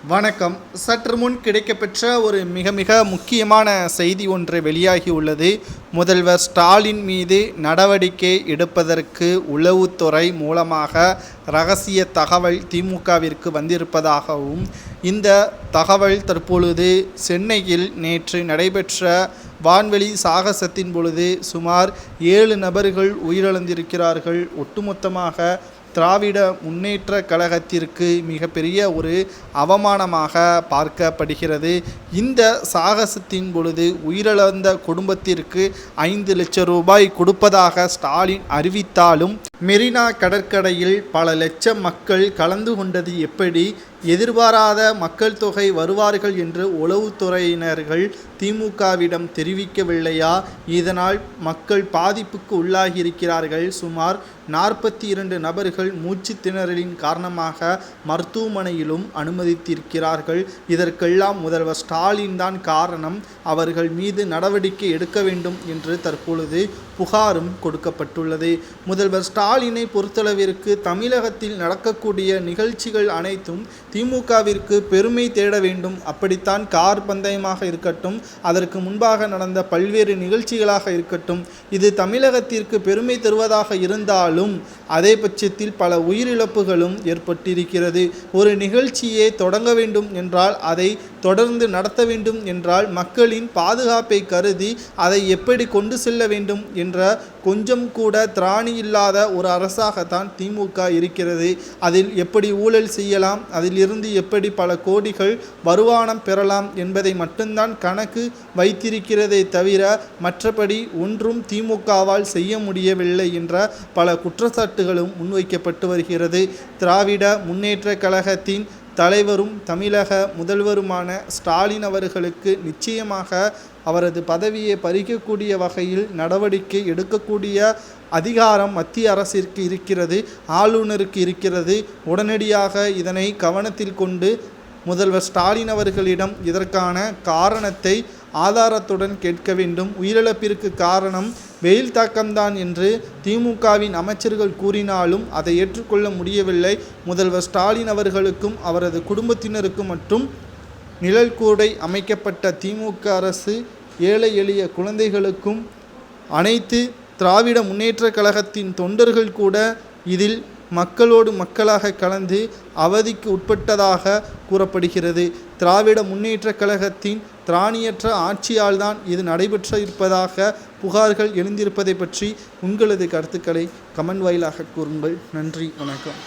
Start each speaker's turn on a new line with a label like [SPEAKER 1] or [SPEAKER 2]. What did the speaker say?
[SPEAKER 1] வணக்கம். சற்று முன் கிடைக்கப்பெற்ற ஒரு மிக மிக முக்கியமான செய்தி ஒன்று வெளியாகி உள்ளது. முதல்வர் ஸ்டாலின் மீது நடவடிக்கை எடுப்பதற்கு உளவுத்துறை மூலமாக ரகசிய தகவல் திமுகவிற்கு வந்திருப்பதாகவும், இந்த தகவல் தற்பொழுது சென்னையில் நேற்று நடைபெற்ற வான்வெளி சாகசத்தின் பொழுது சுமார் 7 நபர்கள் உயிரிழந்திருக்கிறார்கள். ஒட்டுமொத்தமாக திராவிட முன்னேற்ற கழகத்திற்கு மிகப்பெரிய ஒரு அவமானமாக பார்க்கப்படுகிறது. இந்த சாகசத்தின் பொழுது உயிரிழந்த குடும்பத்திற்கு 5 லட்சம் ரூபாய் கொடுப்பதாக ஸ்டாலின் அறிவித்தாலும், மெரினா கடற்கரையில் பல லட்சம் மக்கள் கலந்து கொண்டது எப்படி? எதிர்பாராத மக்கள் தொகை வருவார்கள் என்று உளவுத்துறையினர்கள் திமுகவிடம் தெரிவிக்கவில்லையா? இதனால் மக்கள் பாதிப்புக்கு உள்ளாகியிருக்கிறார்கள். சுமார் 42 நபர்கள் மூச்சு திணறலின் காரணமாக மருத்துவமனையிலும் அனுமதித்திருக்கிறார்கள். இதற்கெல்லாம் முதல்வர் ஸ்டாலின் தான் காரணம். அவர்கள் மீது நடவடிக்கை எடுக்க வேண்டும் என்று தற்பொழுது புகாரும் கொடுக்கப்பட்டுள்ளது. முதல்வர் ஸ்டாலினை பொறுத்தளவிற்கு தமிழகத்தில் நடக்கக்கூடிய நிகழ்ச்சிகள் அனைத்தும் திமுகவிற்கு பெருமை தேட வேண்டும். அப்படித்தான் கார் பந்தயமாக இருக்கட்டும், அதற்கு முன்பாக நடந்த பல்வேறு நிகழ்ச்சிகளாக இருக்கட்டும், இது தமிழகத்திற்கு பெருமை தருவதாக இருந்தாலும் அதே பட்சத்தில் பல உயிரிழப்புகளும் ஏற்பட்டிருக்கிறது. ஒரு நிகழ்ச்சியை தொடங்க வேண்டும் என்றால், அதை தொடர்ந்து நடத்த வேண்டும் என்றால், மக்களின் பாதுகாப்பை கருதி அதை எப்படி கொண்டு செல்ல வேண்டும் என்ற கொஞ்சம் கூட திராணி இல்லாத ஒரு அரசாகத்தான் திமுக இருக்கிறது. அதில் எப்படி ஊழல் செய்யலாம், அதில் இருந்து எப்படி பல கோடிகள் வருமானம் பெறலாம் என்பதை மட்டும்தான் கணக்கு வைத்திருக்கிறதே தவிர மற்றபடி ஒன்றும் திமுகவால் செய்ய முடியவில்லை என்ற பல குற்றச்சாட்டுகளும் முன்வைக்கப்பட்டு வருகிறது. திராவிட முன்னேற்ற கழகத்தின் தலைவரும் தமிழக முதல்வருமான ஸ்டாலின் அவர்களுக்கு நிச்சயமாக அவரது பதவியை பறிக்கக்கூடிய வகையில் நடவடிக்கை எடுக்கக்கூடிய அதிகாரம் மத்திய அரசிற்கு இருக்கிறது, ஆளுநருக்கு இருக்கிறது. உடனடியாக இதனை கவனத்தில் கொண்டு முதல்வர் ஸ்டாலின் அவர்களிடம் இதற்கான காரணத்தை ஆதாரத்துடன் கேட்க வேண்டும். உயிரிழப்பிற்கு காரணம் வெயில் தாக்கம்தான் என்று திமுகவின் அமைச்சர்கள் கூறினாலும் அதை ஏற்றுக்கொள்ள முடியவில்லை. முதல்வர் ஸ்டாலின் அவர்களுக்கும் அவரது குடும்பத்தினருக்கும் மற்றும் நிழல் கூடை அமைக்கப்பட்ட திமுக அரசு ஏழை எளிய குழந்தைகளுக்கும் அனைத்து திராவிட முன்னேற்ற கழகத்தின் தொண்டர்கள் கூட இதில் மக்களோடு மக்களாக கலந்து அவதிக்கு உட்பட்டதாக கூறப்படுகிறது. திராவிட முன்னேற்ற கழகத்தின் திராணியற்ற ஆட்சியால் தான் இது நடைபெற்ற இருப்பதாக புகார்கள் எழுந்திருப்பதை பற்றி உங்களது கருத்துக்களை கமெண்ட் வாயிலாக கூறுங்கள். நன்றி, வணக்கம்.